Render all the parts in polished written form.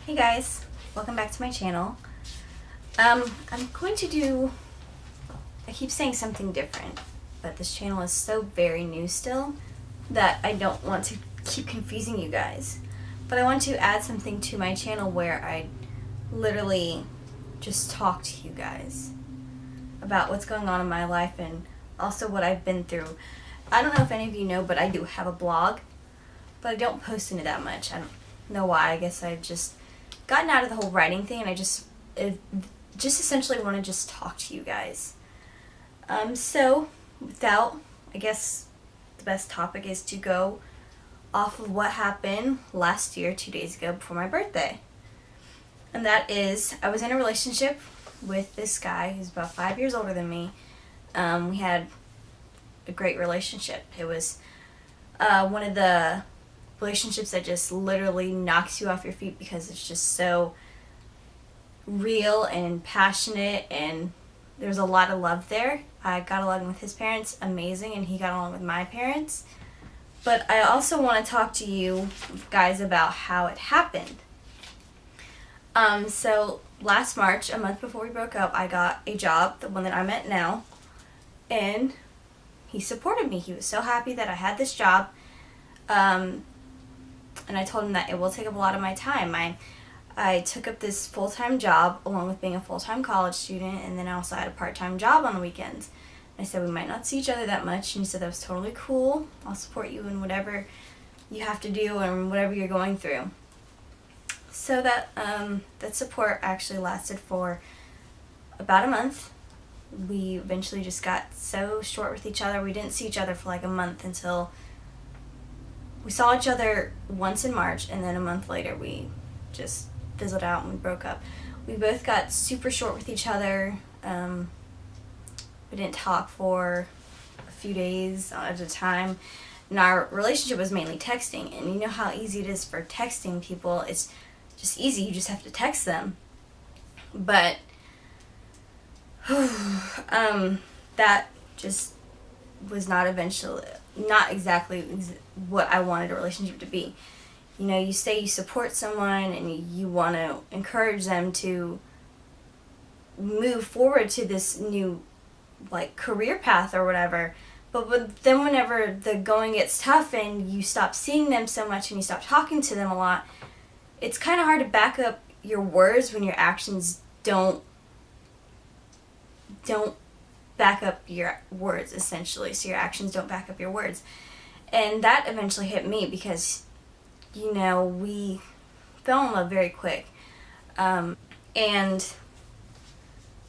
Hey guys, welcome back to my channel. I'm going to do, I keep saying something different, but this channel is so very new still that I don't want to keep confusing you guys. But I want to add something to my channel where I literally just talk to you guys about what's going on in my life and also what I've been through. I don't know if any of you know, but I do have a blog, but I don't post in it that much. I don't know why. I guess I've just gotten out of the whole writing thing, and I just essentially want to just talk to you guys. So without, I guess the best topic is to go off of what happened last year, 2 days ago, before my birthday. And that is, I was in a relationship with this guy who's about 5 years older than me. We had a great relationship. It was one of the relationships that just literally knocks you off your feet because it's just so real and passionate, and there's a lot of love there. I got along with his parents amazing, and he got along with my parents. But I also want to talk to you guys about how it happened. So last March, a month before we broke up, I got a job, the one that I'm at now, and he supported me. He was so happy that I had this job. And I told him that it will take up a lot of my time. I took up this full-time job along with being a full-time college student, and then I also had a part-time job on the weekends. I said we might not see each other that much, and he said that was totally cool. I'll support you in whatever you have to do and whatever you're going through. So that support actually lasted for about a month. We eventually just got so short with each other. We didn't see each other for like a month until we saw each other once in March, and then a month later we just fizzled out and we broke up. We both got super short with each other. We didn't talk for a few days at a time. And our relationship was mainly texting. And you know how easy it is for texting people. It's just easy. You just have to text them. But that just was not exactly what I wanted a relationship to be. You know, you say you support someone and you want to encourage them to move forward to this new, like, career path or whatever. But then whenever the going gets tough and you stop seeing them so much and you stop talking to them a lot, it's kind of hard to back up your words when your actions don't back up your words, essentially. So your actions don't back up your words. And that eventually hit me because, you know, we fell in love very quick. And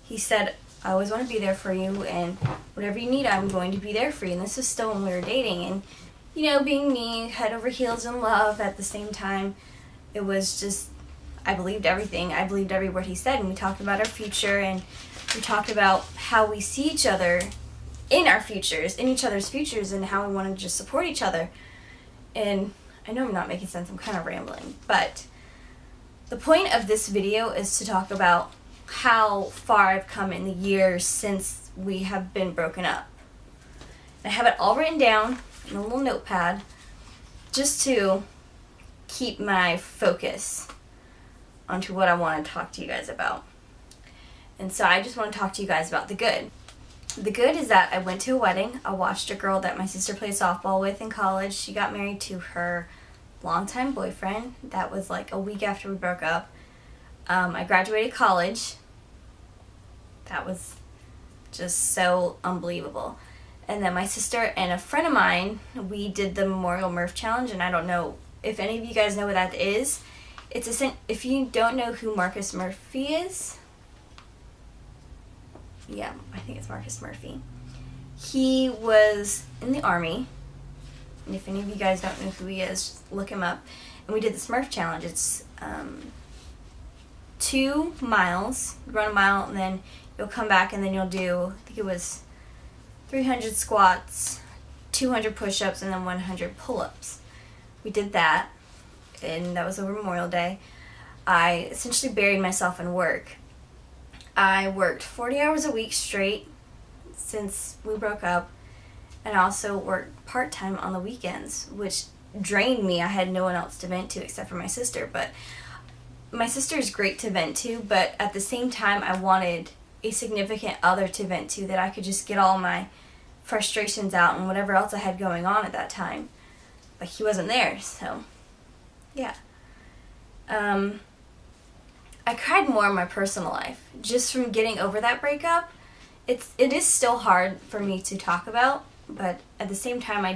he said, I always want to be there for you, and whatever you need, I'm going to be there for you. And this was still when we were dating. And, you know, being me, head over heels in love at the same time, it was just, I believed everything. I believed every word he said. And we talked about our future, and we talked about how we see each other in each other's futures, and how we want to just support each other. And I know I'm not making sense, I'm kind of rambling, but the point of this video is to talk about how far I've come in the years since we have been broken up. I have it all written down in a little notepad just to keep my focus onto what I want to talk to you guys about. And so I just want to talk to you guys about the good. The good is that I went to a wedding. I watched a girl that my sister played softball with in college. She got married to her longtime boyfriend. That was like a week after we broke up. I graduated college. That was just so unbelievable. And then my sister and a friend of mine, we did the Memorial Murph Challenge, and I don't know if any of you guys know what that is. If you don't know who Marcus Murphy is, yeah, I think it's Marcus Murphy. He was in the Army, and if any of you guys don't know who he is, look him up. And we did the Smurf Challenge. It's 2 miles. You run a mile, and then you'll come back, and then you'll do, I think it was 300 squats, 200 push-ups, and then 100 pull-ups. We did that, and that was over Memorial Day. I essentially buried myself in work. I worked 40 hours a week straight since we broke up, and I also worked part-time on the weekends, which drained me. I had no one else to vent to except for my sister, but my sister's great to vent to, but at the same time I wanted a significant other to vent to that I could just get all my frustrations out and whatever else I had going on at that time. But he wasn't there, so yeah. I cried more in my personal life just from getting over that breakup. It is still hard for me to talk about, but at the same time I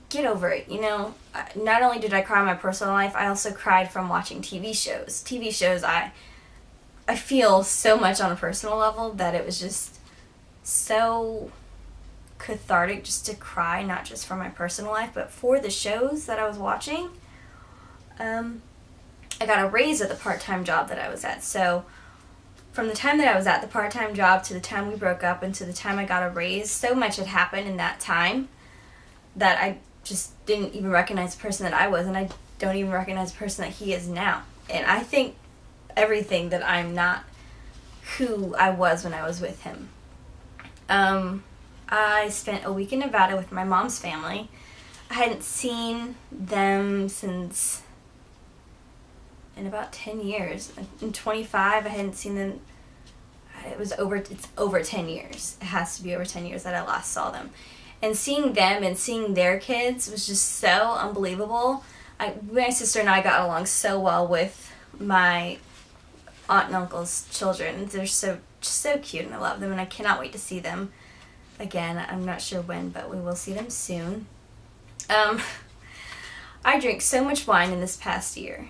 get over it, you know. Not only did I cry in my personal life, I also cried from watching TV shows. TV shows, I feel so much on a personal level that it was just so cathartic just to cry, not just for my personal life, but for the shows that I was watching. I got a raise at the part-time job that I was at, so from the time that I was at the part-time job to the time we broke up and to the time I got a raise, so much had happened in that time that I just didn't even recognize the person that I was, and I don't even recognize the person that he is now. And I think everything that I'm not who I was when I was with him. I spent a week in Nevada with my mom's family. I hadn't seen them since in about 10 years. In 25, I hadn't seen them. It's over 10 years. It has to be over 10 years that I last saw them. And seeing them and seeing their kids was just so unbelievable. My sister and I got along so well with my aunt and uncle's children. They're so cute and I love them and I cannot wait to see them again. I'm not sure when, but we will see them soon. I drank so much wine in this past year.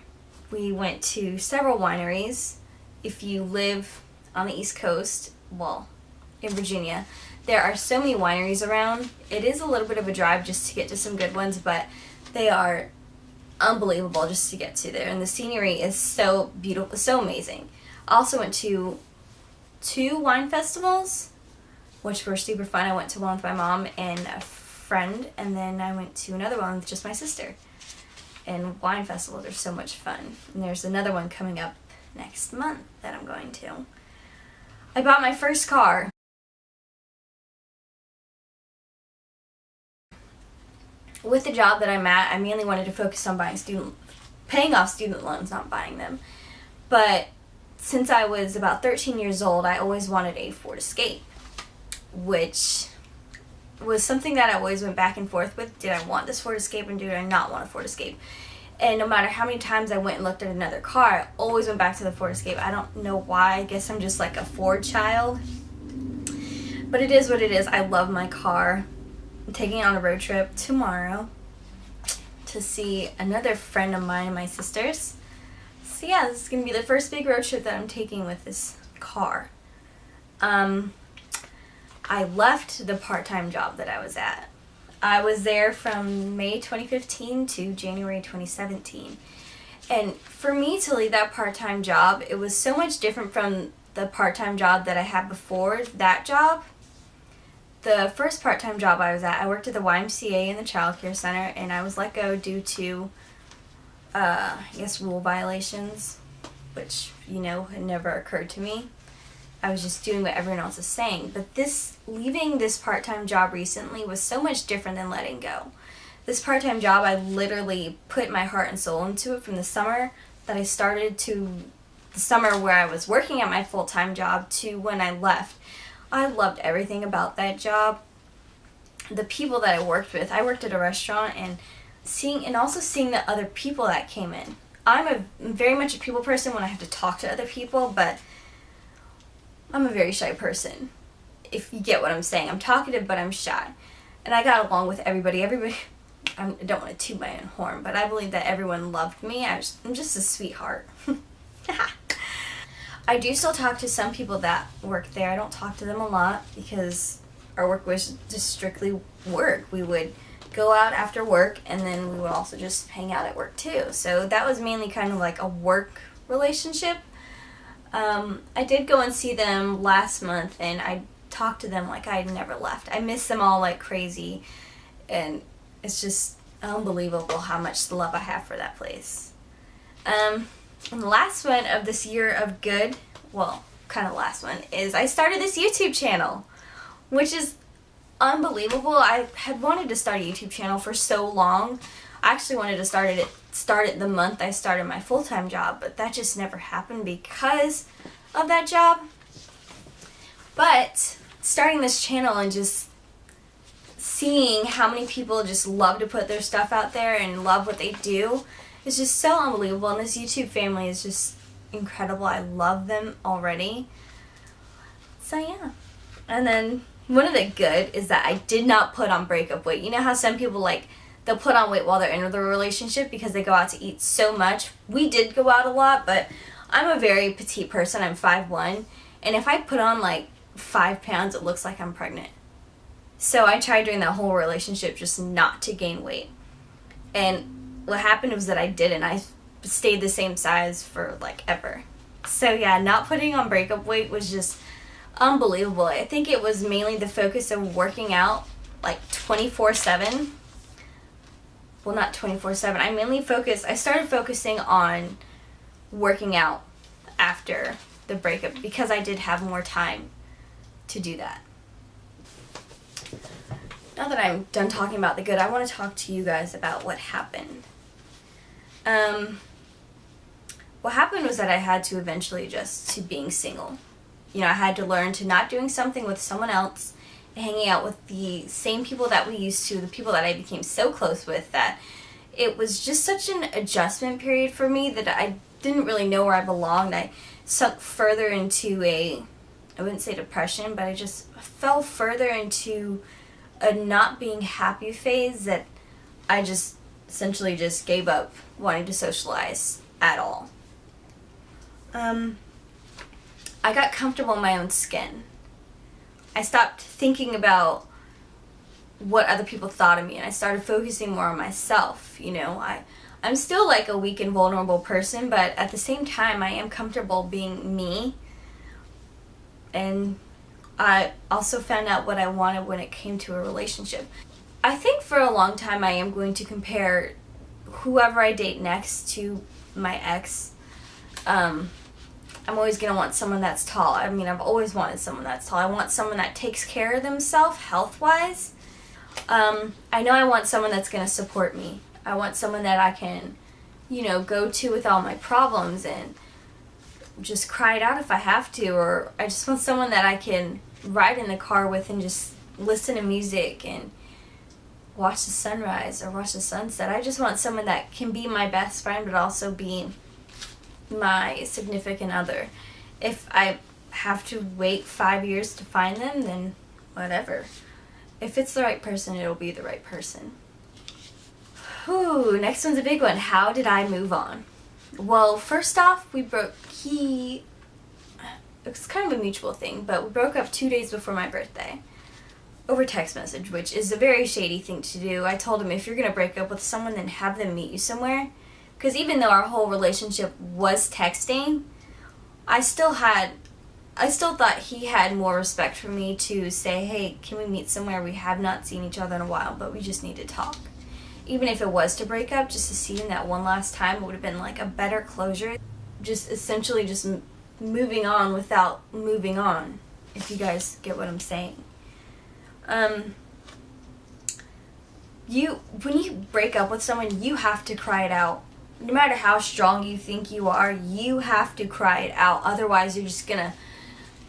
We went to several wineries. If you live on the East Coast, well, in Virginia, there are so many wineries around. It is a little bit of a drive just to get to some good ones, but they are unbelievable just to get to there. And the scenery is so beautiful, so amazing. I also went to 2 wine festivals, which were super fun. I went to one with my mom and a friend, and then I went to another one with just my sister. And wine festivals are so much fun. And there's another one coming up next month that I'm going to. I bought my first car. With the job that I'm at, I mainly wanted to focus on paying off student loans, not buying them. But since I was about 13 years old, I always wanted a Ford Escape, which was something that I always went back and forth with. Did I want this Ford Escape and did I not want a Ford Escape? And no matter how many times I went and looked at another car, I always went back to the Ford Escape. I don't know why. I guess I'm just like a Ford child. But it is what it is. I love my car. I'm taking it on a road trip tomorrow to see another friend of mine and my sister's. So yeah, this is going to be the first big road trip that I'm taking with this car. I left the part-time job that I was at. I was there from May 2015 to January 2017. And for me to leave that part-time job, it was so much different from the part-time job that I had before that job. The first part-time job I was at, I worked at the YMCA in the child care center, and I was let go due to, rule violations, which, had never occurred to me. I was just doing what everyone else is saying. But leaving this part-time job recently was so much different than letting go. This part-time job, I literally put my heart and soul into it from the summer that I started to the summer where I was working at my full-time job to when I left. I loved everything about that job. The people that I worked worked at a restaurant and seeing the other people that came in. I'm very much a people person when I have to talk to other people, but I'm a very shy person, if you get what I'm saying. I'm talkative, but I'm shy. And I got along with everybody. I don't want to toot my own horn, but I believe that everyone loved me. I'm just a sweetheart. I do still talk to some people that work there. I don't talk to them a lot because our work was just strictly work. We would go out after work, and then we would also just hang out at work too. So that was mainly kind of like a work relationship. I did go and see them last month, and I talked to them like I had never left. I miss them all like crazy, and it's just unbelievable how much love I have for that place. And the last one of this year of good, well, kind of last one, is I started this YouTube channel, which is unbelievable. I had wanted to start a YouTube channel for so long. I actually wanted to start it the month I started my full-time job, but that just never happened because of that job. But starting this channel and just seeing how many people just love to put their stuff out there and love what they do is just so unbelievable. And this YouTube family is just incredible. I love them already. So yeah. And then one of the good is that I did not put on breakup weight. You know how some people, like, they'll put on weight while they're in the relationship because they go out to eat so much. We did go out a lot, but I'm a very petite person. I'm 5'1", and if I put on like 5 pounds, it looks like I'm pregnant. So I tried during that whole relationship just not to gain weight. And what happened was that I didn't. I stayed the same size for like ever. So yeah, not putting on breakup weight was just unbelievable. I think it was mainly the focus of working out like 24/7. Well, not 24/7. I started focusing on working out after the breakup because I did have more time to do that. Now that I'm done talking about the good, I want to talk to you guys about what happened. What happened was that I had to eventually adjust to being single. You know, I had to learn to not doing something with someone else and hanging out with the same people that we used to, the people that I became so close with, that it was just such an adjustment period for me that I didn't really know where I belonged. I sunk further into I wouldn't say depression, but I just fell further into a not being happy phase that I just essentially just gave up wanting to socialize at all. I got comfortable in my own skin. I stopped thinking about what other people thought of me, and I started focusing more on myself. You know, I'm still like a weak and vulnerable person, but at the same time, I am comfortable being me. And I also found out what I wanted when it came to a relationship. I think for a long time I am going to compare whoever I date next to my ex. I'm always going to want someone that's tall. I mean, I've always wanted someone that's tall. I want someone that takes care of themselves health-wise. I know I want someone that's going to support me. I want someone that I can, you know, go to with all my problems and just cry it out if I have to. Or I just want someone that I can ride in the car with and just listen to music and watch the sunrise or watch the sunset. I just want someone that can be my best friend but also be my significant other. If I have to wait 5 years to find them, then whatever. If it's the right person, it'll be the right person. Ooh, next one's a big one. How did I move on? Well, first off, it was kind of a mutual thing, but we broke up 2 days before my birthday over text message, which is a very shady thing to do. I told him, if you're going to break up with someone, then have them meet you somewhere. Because even though our whole relationship was texting, I still thought he had more respect for me to say, hey, can we meet somewhere? We have not seen each other in a while, but we just need to talk. Even if it was to break up, just to see him that one last time, it would have been like a better closure. Just essentially just moving on without moving on, if you guys get what I'm saying. When you break up with someone, you have to cry it out. No matter how strong you think you are, you have to cry it out. Otherwise, you're just gonna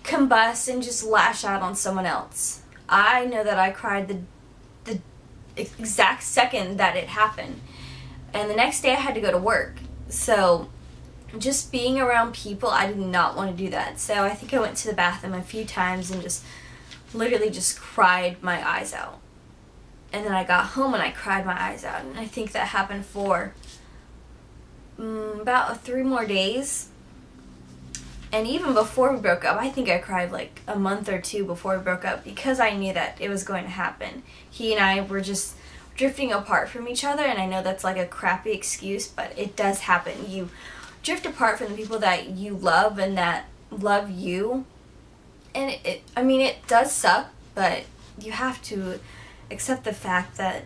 combust and just lash out on someone else. I know that I cried the exact second that it happened. And the next day I had to go to work. So just being around people, I did not want to do that. So I think I went to the bathroom a few times and just literally just cried my eyes out. And then I got home and I cried my eyes out. And I think that happened for about 3 more days. And even before we broke up, I think I cried like a month or 2 before we broke up, because I knew that it was going to happen. He and I were just drifting apart from each other, and I know that's like a crappy excuse, but it does happen. You drift apart from the people that you love and that love you. And it does suck, but you have to accept the fact that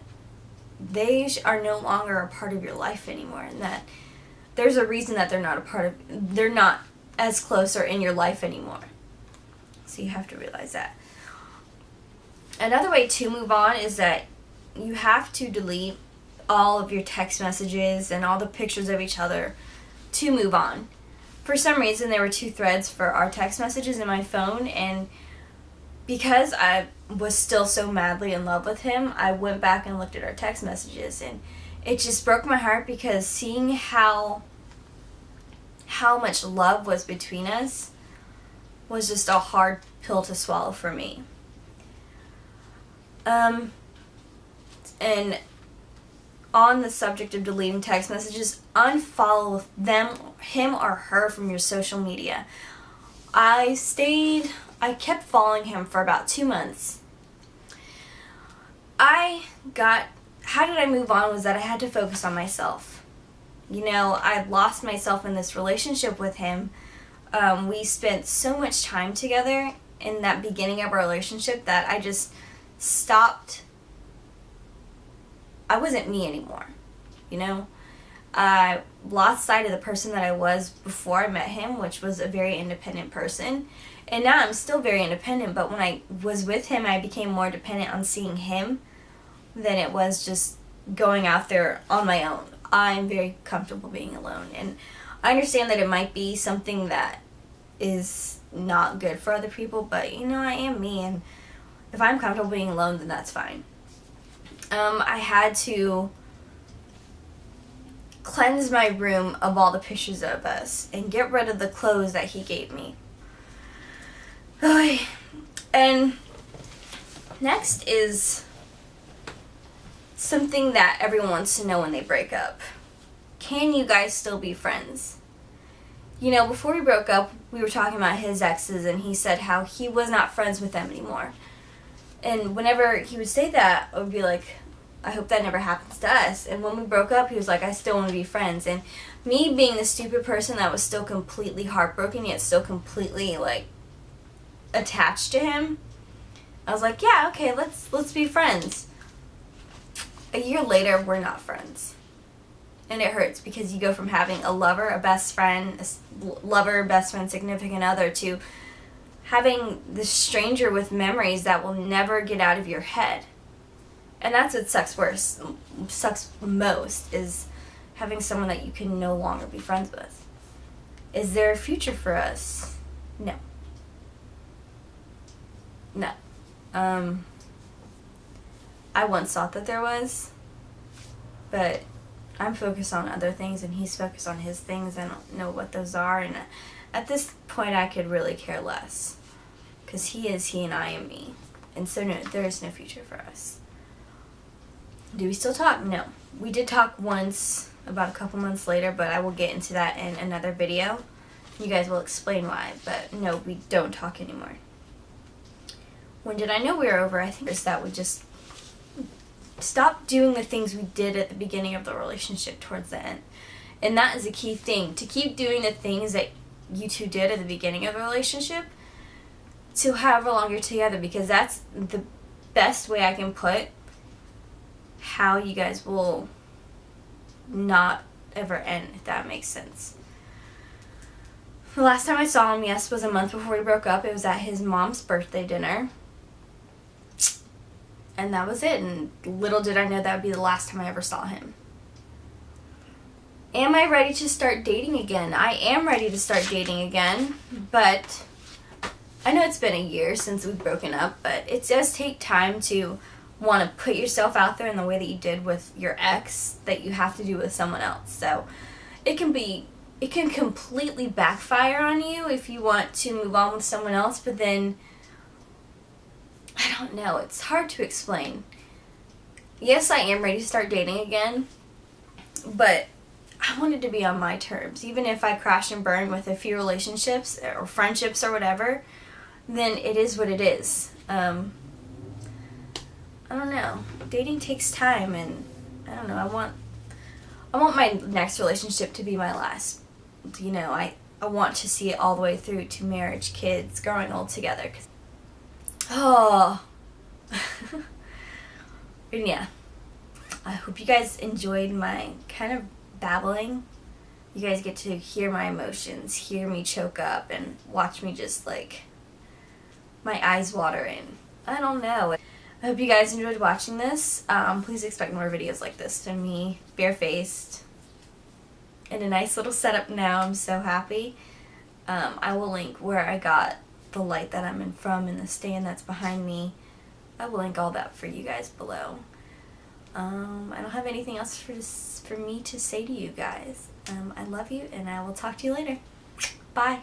they are no longer a part of your life anymore, and that there's a reason that they're not as close or in your life anymore. So you have to realize that. Another way to move on is that you have to delete all of your text messages and all the pictures of each other to move on. For some reason, there were 2 threads for our text messages in my phone, and because I was still so madly in love with him, I went back and looked at our text messages, and it just broke my heart because seeing how much love was between us was just a hard pill to swallow for me. And on the subject of deleting text messages, unfollow him or her from your social media. I kept following him for about 2 months. How did I move on was that I had to focus on myself. You know, I lost myself in this relationship with him. We spent so much time together in that beginning of our relationship that I just stopped. I wasn't me anymore, you know? I lost sight of the person that I was before I met him, which was a very independent person. And now I'm still very independent, but when I was with him, I became more dependent on seeing him than it was just going out there on my own. I'm very comfortable being alone, and I understand that it might be something that is not good for other people, but you know, I am me, and if I'm comfortable being alone, then that's fine. I had to cleanse my room of all the pictures of us and get rid of the clothes that he gave me. And next is something that everyone wants to know when they break up. Can you guys still be friends? You know, before we broke up, we were talking about his exes, and he said how he was not friends with them anymore. And whenever he would say that, I would be like, I hope that never happens to us. And when we broke up, he was like, I still want to be friends. And me being the stupid person that was still completely heartbroken, yet still completely, like, attached to him, I was like, yeah, okay, let's be friends. A year later, we're not friends. And it hurts because you go from having a lover, a best friend, significant other, to having this stranger with memories that will never get out of your head. And that's what sucks most, is having someone that you can no longer be friends with. Is there a future for us? No. No. I once thought that there was, but I'm focused on other things and he's focused on his things. I don't know what those are, and at this point I could really care less, because he is he and I am me, and so no, there is no future for us. Do we still talk? No. We did talk once about a couple months later, but I will get into that in another video. You guys will explain why, but no, we don't talk anymore. When did I know we were over? I think it's that we just stopped doing the things we did at the beginning of the relationship towards the end. And that is a key thing, to keep doing the things that you two did at the beginning of the relationship to however long you're together, because that's the best way I can put how you guys will not ever end, if that makes sense. The last time I saw him, yes, was a month before we broke up. It was at his mom's birthday dinner. And that was it, and little did I know that would be the last time I ever saw him. Am I ready to start dating again? I am ready to start dating again, but I know it's been a year since we've broken up, but it does take time to want to put yourself out there in the way that you did with your ex that you have to do with someone else. So it can completely backfire on you if you want to move on with someone else, but then I don't know, it's hard to explain. Yes, I am ready to start dating again, but I want it to be on my terms. Even if I crash and burn with a few relationships or friendships or whatever, then it is what it is. I don't know. Dating takes time, and I don't know. I want my next relationship to be my last. You know, I want to see it all the way through to marriage, kids, growing old together. Oh. And yeah. I hope you guys enjoyed my kind of babbling. You guys get to hear my emotions, hear me choke up, and watch me just like my eyes water in. I don't know. I hope you guys enjoyed watching this. Please expect more videos like this to me, barefaced, in a nice little setup now. I'm so happy. I will link where I got the light that I'm in from and the stand that's behind me. I will link all that for you guys below. I don't have anything else for me to say to you guys. I love you, and I will talk to you later. Bye.